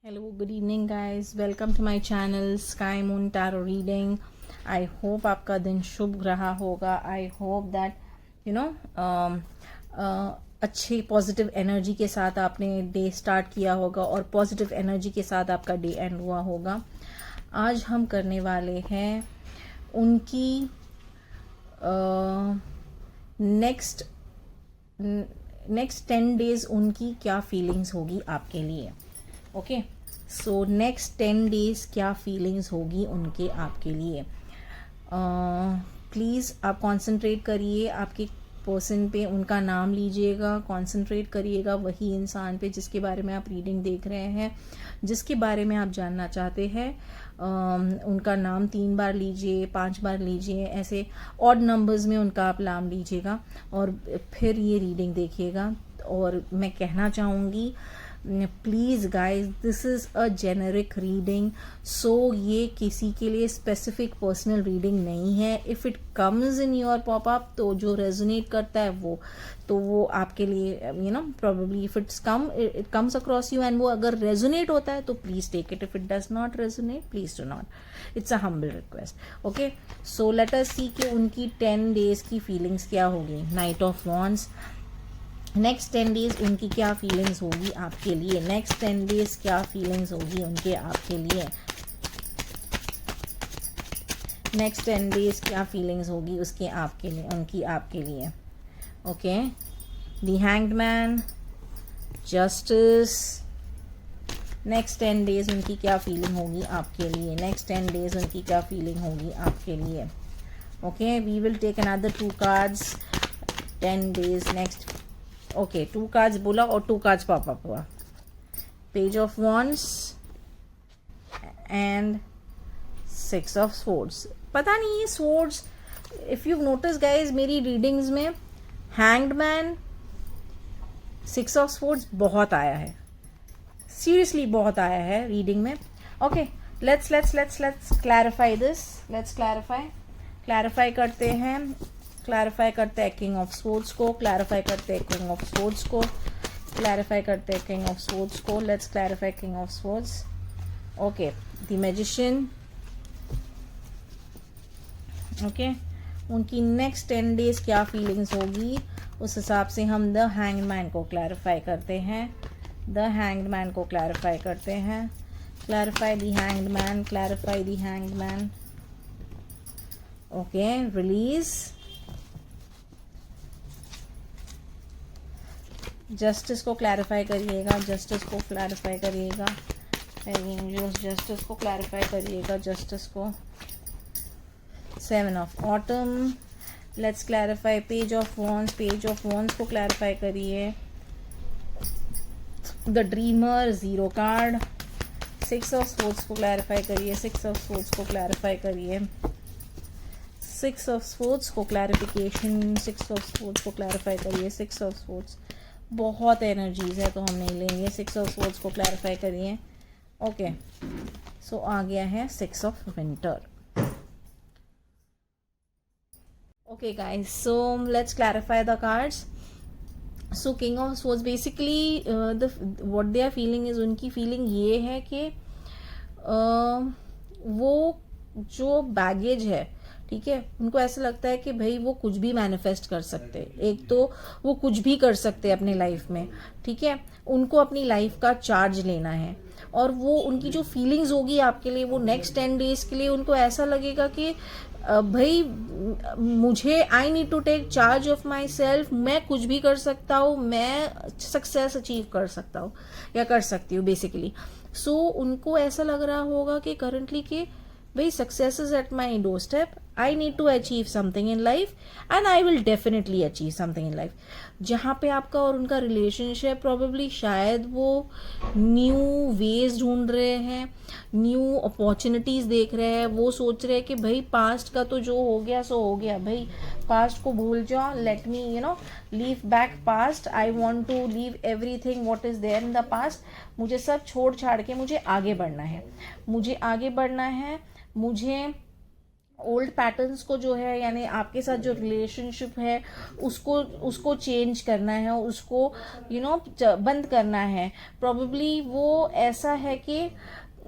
Hello, good evening guys. Welcome to my channel Sky Moon Tarot Reading. I hope आपका दिन शुभ रहा होगा. I hope that you know अच्छी positive energy के साथ आपने डे स्टार्ट किया होगा और पॉजिटिव एनर्जी के साथ आपका डे एंड हुआ होगा. आज हम करने वाले हैं उनकी नेक्स्ट 10 डेज उनकी क्या फीलिंग्स होगी आपके लिए. ओके, सो नेक्स्ट 10 डेज क्या फीलिंग्स होगी उनके आपके लिए. प्लीज़ आप कंसंट्रेट करिए आपके पर्सन पे, उनका नाम लीजिएगा, कंसंट्रेट करिएगा वही इंसान पे जिसके बारे में आप रीडिंग देख रहे हैं, जिसके बारे में आप जानना चाहते हैं. उनका नाम 3 बार लीजिए, 5 बार लीजिए, ऐसे ऑड नंबर्स में उनका आप नाम लीजिएगा और फिर ये रीडिंग देखिएगा. और मैं कहना चाहूँगी please guys, this is a generic reading, so ये किसी के लिए स्पेसिफिक पर्सनल रीडिंग नहीं है. If it comes in your popup तो जो रेजोनेट करता है वो आपके लिए probably if it comes across you and वो अगर रेजोनेट होता है तो please take it. If it does not resonate please do not. It's a humble request. Okay, so let us see कि उनकी 10 डेज की फीलिंग्स क्या होगी. Night of wands. Next 10 days उनकी क्या फीलिंग्स होगी आपके लिए. नेक्स्ट 10 डेज क्या फीलिंग्स होगी उनके आपके लिए. नेक्स्ट 10 डेज क्या फीलिंग्स होगी उसके आपके लिए, उनकी आपके लिए. Okay, the hanged man, justice. Next 10 days उनकी क्या फीलिंग होगी आपके लिए. नेक्स्ट 10 डेज उनकी क्या फीलिंग होगी आपके लिए. Okay, we will take another 2 cards. 10 days next. Okay, 2 cards बोला और 2 कार्ड्स पॉप अप हुआ. Page of wands and 6 of swords. पता नहीं ये swords, if you notice guys, मेरी रीडिंग्स में हैंग्ड मैन, 6 ऑफ स्वॉर्ड्स बहुत आया है. सीरियसली बहुत आया है रीडिंग में. Okay, let's clarify this. Let's clarify करते हैं. क्लैरिफाई करते हैं किंग ऑफ स्वॉर्ड्स को. क्लैरिफाई करते हैं किंग ऑफ स्वॉर्ड्स को. क्लैरिफाई करते हैं किंग ऑफ स्वॉर्ड्स को. Let's clarify king of swords. Okay, the magician. Okay, उनकी नेक्स्ट 10 डेज क्या फीलिंग्स होगी उस हिसाब से हम द हैंग्ड मैन को क्लैरिफाई करते हैं. द हैंग्ड मैन को क्लैरिफाई करते हैं. Clarify the hanged man. Clarify the hanged man. Okay, release. Justice को क्लैरिफाई करिएगा. जस्टिस को क्लैरिफाई करिएगा. जस्टिस को क्लैरिफाई करिएगा. जस्टिस को. 7 of autumn. Let's clarify page of wands. Page of wands को क्लैरिफाई करिए. The dreamer, 0 card. 6 of swords को क्लैरिफाई करिए. 6 ऑफ स्वॉर्ड्स को क्लैरिफाई करिए. 6 ऑफ स्वॉर्ड्स को क्लैरिफिकेशन. 6 ऑफ स्वॉर्ड्स को क्लैरिफाई करिए. 6 ऑफ स्वॉर्ड्स बहुत एनर्जीज है तो हम नहीं लेंगे. 6 ऑफ स्वॉर्ड्स को क्लैरिफाई करिए. ओके, सो आ गया है 6 of winter. Okay guys, so let's clarify the cards. So king of swords basically what they are feeling is, उनकी फीलिंग ये है कि वो जो बैगेज है, ठीक है, उनको ऐसा लगता है कि भाई वो कुछ भी मैनिफेस्ट कर सकते. एक तो वो कुछ भी कर सकते अपने लाइफ में, ठीक है. उनको अपनी लाइफ का चार्ज लेना है और वो उनकी जो फीलिंग्स होगी आपके लिए, वो नेक्स्ट 10 डेज के लिए उनको ऐसा लगेगा कि भाई मुझे, I need to take charge of myself. मैं कुछ भी कर सकता हूँ, मैं सक्सेस अचीव कर सकता हूँ या कर सकती हूँ बेसिकली. सो उनको ऐसा लग रहा होगा कि करंटली कि भाई success is at my doorstep. I need to achieve something in life and I will definitely achieve something in life. जहाँ पे आपका और उनका रिलेशनशिप प्रॉबेबली शायद वो न्यू वेज ढूंढ रहे हैं, न्यू अपॉर्चुनिटीज देख रहे हैं. वो सोच रहे हैं कि भाई पास्ट का तो जो हो गया सो हो गया, भाई पास्ट को भूल जाओ. Let me leave back past. I want to leave everything what is there in the past. मुझे सब छोड़ छाड़ के मुझे आगे बढ़ना है. मुझे ओल्ड पैटर्न्स को जो है, यानी आपके साथ जो रिलेशनशिप है उसको उसको चेंज करना है, उसको बंद करना है। प्रोबेबली वो ऐसा है कि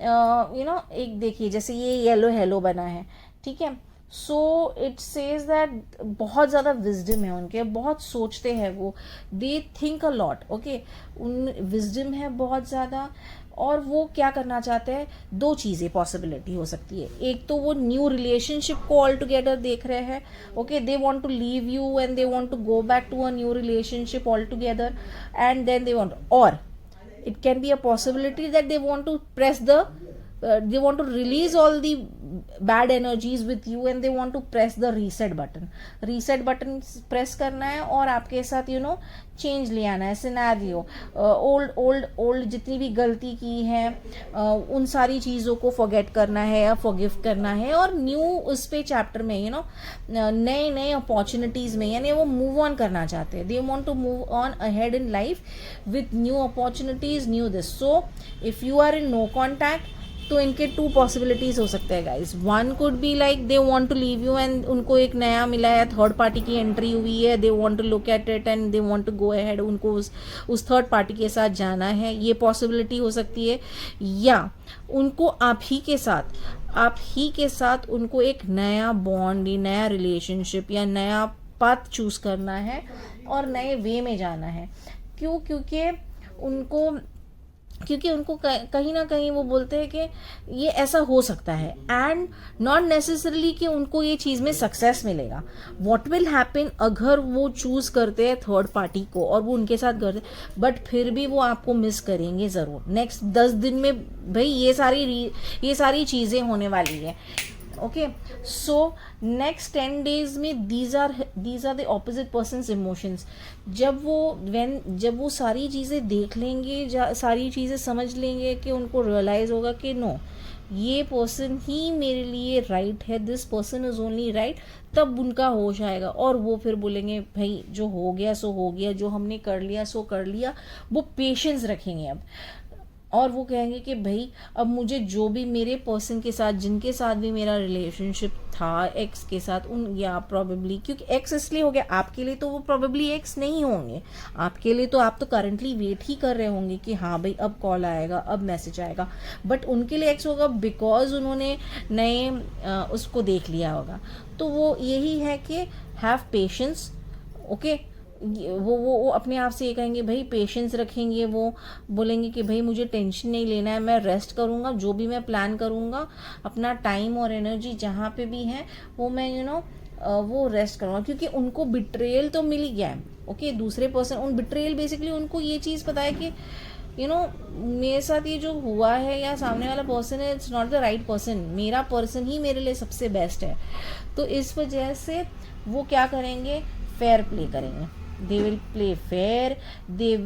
एक देखिए जैसे ये येलो हेलो बना है, ठीक है। सो इट सेज दैट बहुत ज़्यादा विजडम है उनके, बहुत सोचते हैं वो, they think a lot, okay. उन विजडम है बहुत ज़्यादा, और वो क्या करना चाहते हैं, दो चीज़ें पॉसिबिलिटी हो सकती है। एक तो वो न्यू रिलेशनशिप को ऑल टुगेदर देख रहे हैं, okay, they want to leave you and they want to go back to a new relationship all together, and then they want, और it can be a possibility that they want to press the they want to release all the bad energies with you and they want to press the reset button press करना है, और आपके साथ change ले आना है। Scenario old जितनी भी गलती की है उन सारी चीज़ों को फॉरगेट करना है या फॉरगिव करना है, और न्यू उस पे चैप्टर में नए नए अपॉर्चुनिटीज़ में, यानी वो मूव ऑन करना चाहते हैं। They want to move on ahead in life with new opportunities, new this. So if you are in no contact, तो इनके टू पॉसिबिलिटीज हो सकते हैं guys. One could be like they want to leave you and उनको एक नया मिला है, थर्ड पार्टी की एंट्री हुई है, they want to look at it and they want to go ahead, उनको उस थर्ड पार्टी के साथ जाना है, ये पॉसिबिलिटी हो सकती है। या उनको आप ही के साथ उनको एक नया बॉन्ड, नया रिलेशनशिप या नया पाथ चूज करना है और नए वे में जाना है। क्यों? क्योंकि उनको कहीं ना कहीं वो बोलते हैं कि ये ऐसा हो सकता है, एंड नॉट नेसेसरली कि उनको ये चीज़ में सक्सेस मिलेगा। व्हाट विल हैपन अगर वो चूज करते हैं थर्ड पार्टी को और वो उनके साथ करते, बट फिर भी वो आपको मिस करेंगे ज़रूर। नेक्स्ट 10 दिन में भाई ये सारी चीज़ें होने वाली है, ओके। सो नेक्स्ट 10 days में these are the opposite persons emotions. जब वो सारी चीज़ें देख लेंगे, सारी चीज़ें समझ लेंगे, कि उनको रियलाइज़ होगा कि नो, ये पर्सन ही मेरे लिए राइट है, this person is only right, तब उनका होश आएगा और वो फिर बोलेंगे भाई जो हो गया सो हो गया, जो हमने कर लिया सो कर लिया। वो पेशेंस रखेंगे अब, और वो कहेंगे कि भाई अब मुझे जो भी मेरे पर्सन के साथ, जिनके साथ भी मेरा रिलेशनशिप था एक्स के साथ, या प्रॉबेबली, क्योंकि एक्स इसलिए हो गया, आपके लिए तो वो प्रॉबेबली एक्स नहीं होंगे, आपके लिए तो आप तो करंटली वेट ही कर रहे होंगे कि हाँ भाई अब कॉल आएगा, अब मैसेज आएगा, बट उनके लिए एक्स होगा बिकॉज उन्होंने नए उसको देख लिया होगा। तो वो यही है कि हैव पेशेंस, ओके। वो अपने आप से ये कहेंगे भाई, पेशेंस रखेंगे, वो बोलेंगे कि भाई मुझे टेंशन नहीं लेना है, मैं रेस्ट करूँगा, जो भी मैं प्लान करूँगा, अपना टाइम और एनर्जी जहाँ पे भी है वो मैं वो रेस्ट करूँगा, क्योंकि उनको बिट्रेयल तो मिल ही गया है, ओके। दूसरे पर्सन, उन बिट्रेयल बेसिकली उनको ये चीज़ पता है कि मेरे साथ ये जो हुआ है, या सामने वाला पर्सन है, it's not the right person, मेरा पर्सन ही मेरे लिए सबसे बेस्ट है। तो इस वजह से वो क्या करेंगे, फेयर प्ले करेंगे। They will play fair, they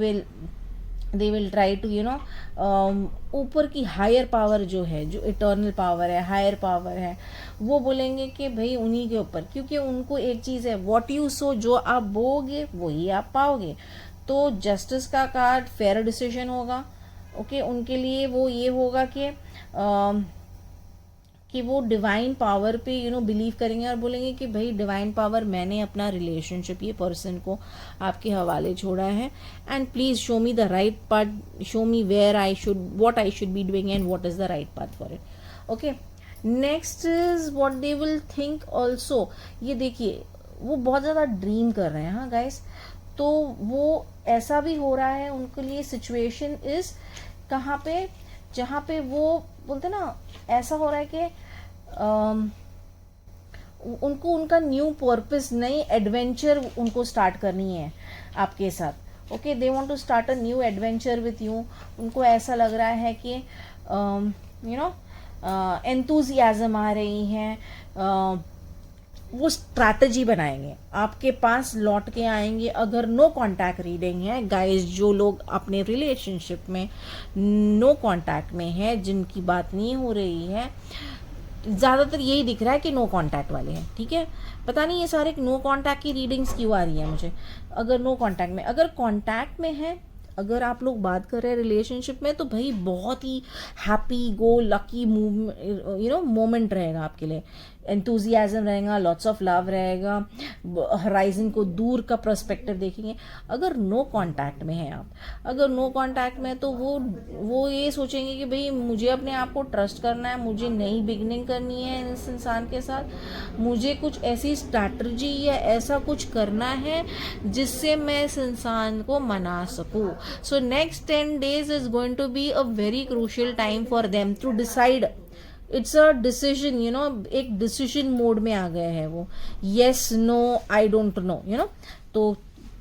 will try to ऊपर की हायर पावर जो है, जो इटर्नल पावर है, हायर पावर है, वो बोलेंगे कि भाई उन्हीं के ऊपर, क्योंकि उनको एक चीज़ है, व्हाट यू सो, जो आप बोओगे वही आप पाओगे। तो जस्टिस का कार्ड फेयर डिसीजन होगा, ओके। उनके लिए वो ये होगा कि वो डिवाइन पावर पे बिलीव करेंगे और बोलेंगे कि भाई डिवाइन पावर, मैंने अपना रिलेशनशिप ये पर्सन को आपके हवाले छोड़ा है, and please show me the right path, show me where I should, what I should be doing and what is the right path for it, okay. Next is what they will think also. ये देखिए वो बहुत ज़्यादा dream कर रहे हैं, हाँ guys. तो वो ऐसा भी हो रहा है उनके लिए, सिचुएशन इज कहाँ पे, जहाँ पे वो बोलते ना, ऐसा हो रहा है कि उनको उनका न्यू पर्पस, नई एडवेंचर उनको स्टार्ट करनी है आपके साथ, okay. They want to start a new adventure with you. उनको ऐसा लग रहा है कि एंथुजियाज्म आ रही है, वो स्ट्रैटेजी बनाएंगे, आपके पास लौट के आएंगे। अगर नो कांटेक्ट रीडिंग है गाइस, जो लोग अपने रिलेशनशिप में नो कांटेक्ट में है, जिनकी बात नहीं हो रही है, ज़्यादातर यही दिख रहा है कि नो कांटेक्ट वाले हैं, ठीक है। पता नहीं ये सारे नो कांटेक्ट की रीडिंग्स क्यों आ रही है मुझे। अगर नो कांटेक्ट में, अगर कांटेक्ट में है, अगर आप लोग बात कर रहे हैं रिलेशनशिप में, तो भाई बहुत ही हैप्पी गो लकी मोमेंट रहेगा आपके लिए। एंथुजियाज्म रहेगा, लॉट्स ऑफ लव रहेगा, हराइजन को दूर का पर्सपेक्टिव देखेंगे। अगर नो कांटेक्ट में है आप, अगर नो कांटेक्ट में, तो वो ये सोचेंगे कि भाई मुझे अपने आप को ट्रस्ट करना है, मुझे नई बिगनिंग करनी है इस इंसान के साथ, मुझे कुछ ऐसी स्ट्रैटेजी या ऐसा कुछ करना है जिससे मैं इस इंसान को मना सकूं। So next 10 days is going to be a very crucial time for them to decide. It's a decision, you know, एक डिसीजन मोड में आ गए हैं वो। Yes, no, I don't know, you know. तो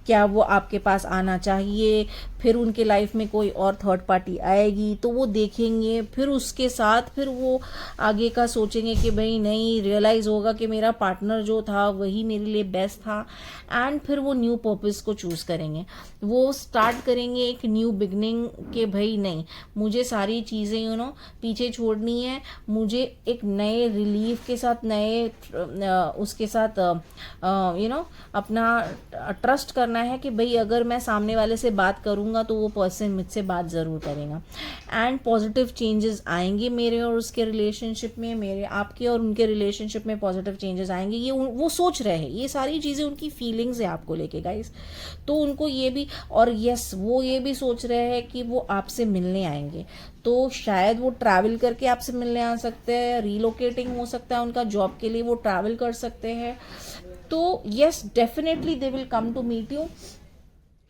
क्या वो आपके पास आना चाहिए, फिर उनके लाइफ में कोई और थर्ड पार्टी आएगी तो वो देखेंगे, फिर उसके साथ फिर वो आगे का सोचेंगे कि भाई नहीं, रियलाइज़ होगा कि मेरा पार्टनर जो था वही मेरे लिए बेस्ट था, एंड फिर वो न्यू पर्पस को चूज़ करेंगे। वो स्टार्ट करेंगे एक न्यू बिगनिंग के भाई नहीं, मुझे सारी चीज़ें यू नो पीछे छोड़नी है, मुझे एक नए रिलीफ के साथ, नए उसके साथ यू नो अपना ट्रस्ट करना है कि भाई अगर मैं सामने वाले से बात करूंगा तो वो पर्सन मुझसे बात ज़रूर करेगा, एंड पॉजिटिव चेंजेस आएंगे मेरे और उसके रिलेशनशिप में, मेरे आपके और उनके रिलेशनशिप में पॉजिटिव चेंजेस आएंगे। ये वो सोच रहे हैं, ये सारी चीज़ें उनकी फीलिंग्स है आपको लेके गाइस। तो उनको ये भी, और यस वो ये भी सोच रहे हैं कि वो आपसे मिलने आएंगे, तो शायद वो ट्रैवल करके आपसे मिलने आ सकते हैं, रीलोकेटिंग हो सकता है उनका, जॉब के लिए वो ट्रैवल कर सकते हैं। तो yes, definitely they will come to meet you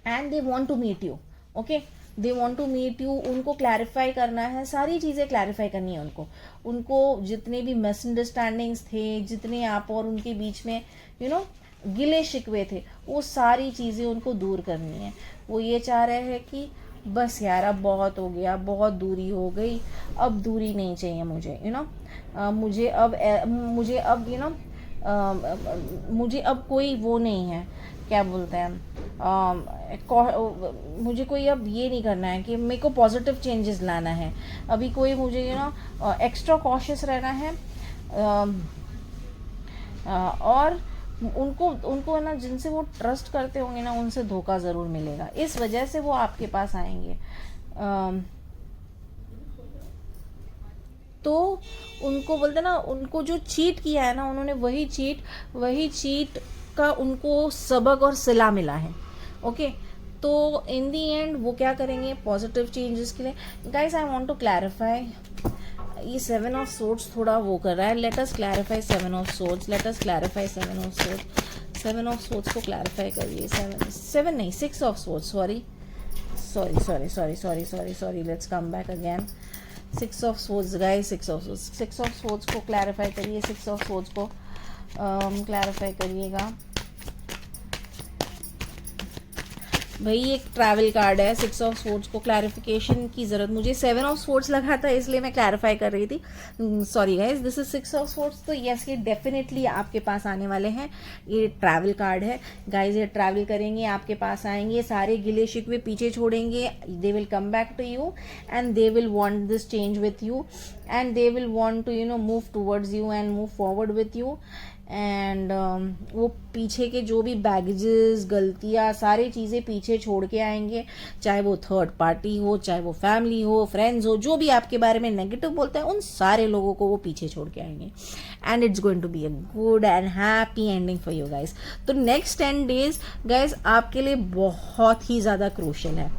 and they want to meet you, okay, they want to meet you। उनको क्लैरिफाई करना है, सारी चीज़ें क्लैरिफाई करनी है उनको जितने भी मिसअंडरस्टैंडिंग्स थे, जितने आप और उनके बीच में यू नो गिले शिकवे थे, वो सारी चीज़ें उनको दूर करनी है। वो ये चाह रहे हैं कि बस यार अब बहुत हो गया, बहुत दूरी हो गई, अब दूरी नहीं चाहिए मुझे, यू नो, मुझे अब यू नो मुझे अब कोई वो नहीं है, क्या बोलते हैं, मुझे कोई अब ये नहीं करना है कि मेरे को पॉजिटिव चेंजेस लाना है, अभी कोई मुझे यू नो एक्स्ट्रा कॉशियस रहना है। और उनको ना जिनसे वो ट्रस्ट करते होंगे ना, उनसे धोखा ज़रूर मिलेगा, इस वजह से वो आपके पास आएंगे। तो उनको बोलते ना, उनको जो चीट किया है ना उन्होंने, वही चीट का उनको सबक और सिला मिला है, ओके। तो इन दी एंड वो क्या करेंगे पॉजिटिव चेंजेस के लिए। Guys I want to clarify, ये 7 ऑफ सोर्ड्स थोड़ा वो कर रहा है, let us clarify 7 of swords, let us clarify 7 of swords. 7 of swords को क्लैरिफाई करिए। 7 नहीं, 6 of swords, sorry, let's come back again. 6 of swords guys, 6 of swords को क्लैरिफाई करिए, 6 ऑफ सोर्ड्स को क्लैरिफाई करिएगा भाई। एक ट्रैवल कार्ड है, 6 ऑफ सोर्ड्स को क्लैरिफिकेशन की ज़रूरत, मुझे 7 ऑफ सोर्ड्स लगा था इसलिए मैं क्लैरिफाई कर रही थी, sorry guys, this is 6 of swords. तो यस, ये डेफिनेटली आपके पास आने वाले हैं, ये ट्रैवल कार्ड है गाइस, ये ट्रैवल करेंगे, आपके पास आएंगे, सारे गिले शिकवे पीछे छोड़ेंगे, they will come back to you and they will want this change with you, and they will want to you know move towards you and move forward with you. And वो पीछे के जो भी बैगेजेस, गलतियाँ, सारी चीज़ें पीछे छोड़ के आएंगे, चाहे वो थर्ड पार्टी हो, चाहे वो फैमिली हो, फ्रेंड्स हो, जो भी आपके बारे में नेगेटिव बोलते हैं, उन सारे लोगों को वो पीछे छोड़ के आएंगे, and it's going to be a good and happy ending for you guys. तो नेक्स्ट 10 days गाइस आपके लिए बहुत ही ज़्यादा क्रूशियल है।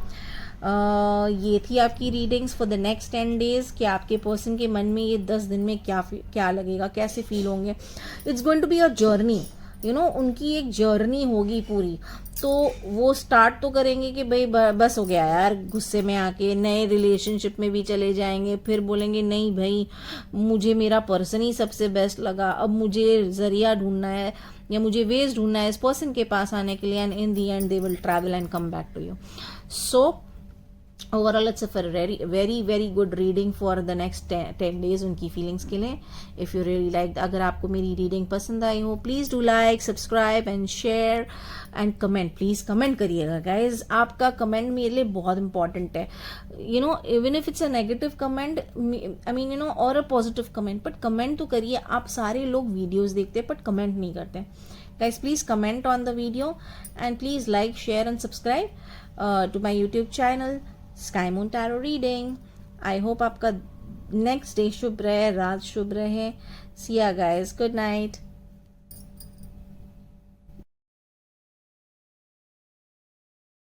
ये थी आपकी readings for the next 10 days कि आपके पर्सन के मन में ये 10 दिन में क्या लगेगा, कैसे फील होंगे। It's going to be a journey, you know, उनकी एक जर्नी होगी पूरी। तो वो स्टार्ट तो करेंगे कि भाई बस हो गया यार, गुस्से में आके नए रिलेशनशिप में भी चले जाएंगे, फिर बोलेंगे नहीं भाई मुझे मेरा पर्सन ही सबसे बेस्ट लगा, अब मुझे जरिया ढूंढना है या मुझे वेज ढूंढना है इस पर्सन के पास आने के लिए, and in the end they will travel and come back to you. So overall it's a very good reading for the next 10 days उनकी फीलिंग्स के लिए। इफ़ यू रियली लाइक, अगर आपको मेरी रीडिंग पसंद आई हो, please do like, subscribe and share and comment, please comment करिएगा गाइज। आपका कमेंट मेरे लिए बहुत इंपॉर्टेंट है, you know, even if it's a negative comment, I mean you know, और a positive comment, but comment तो करिए। आप सारे लोग वीडियोज देखते हैं बट कमेंट नहीं करते। Guys, please comment on the video and please like, share and subscribe to my YouTube channel Sky Moon Tarot Reading. I hope आपका नेक्स्ट डे शुभ रहे, रात शुभ रहे, See ya guys. Good night.